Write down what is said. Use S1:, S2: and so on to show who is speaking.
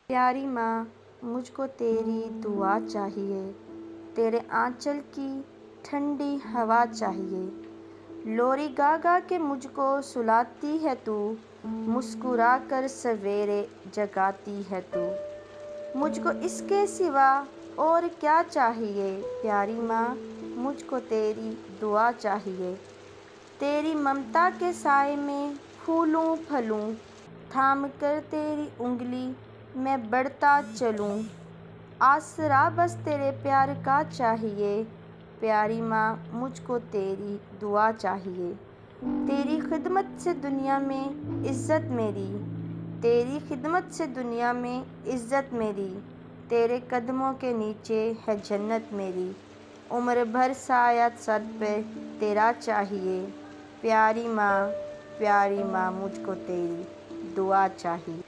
S1: प्यारी माँ, मुझको तेरी दुआ चाहिए, तेरे आंचल की ठंडी हवा चाहिए। लोरी गा गा के मुझको सुलाती है तू, मुस्कुरा कर सवेरे जगाती है तू। मुझको इसके सिवा और क्या चाहिए, प्यारी माँ, मुझको तेरी दुआ चाहिए। तेरी ममता के साए में फूलूं फलूं, थाम कर तेरी उंगली मैं बढ़ता चलूं। आसरा बस तेरे प्यार का चाहिए, प्यारी माँ, मुझको तेरी दुआ चाहिए। तेरी खिदमत से दुनिया में इज़्ज़त मेरी, तेरी खिदमत से दुनिया में इज़्ज़त मेरी। तेरे कदमों के नीचे है जन्नत मेरी, उम्र भर साया सर पे तेरा चाहिए। प्यारी माँ, मुझको तेरी दुआ चाहिए।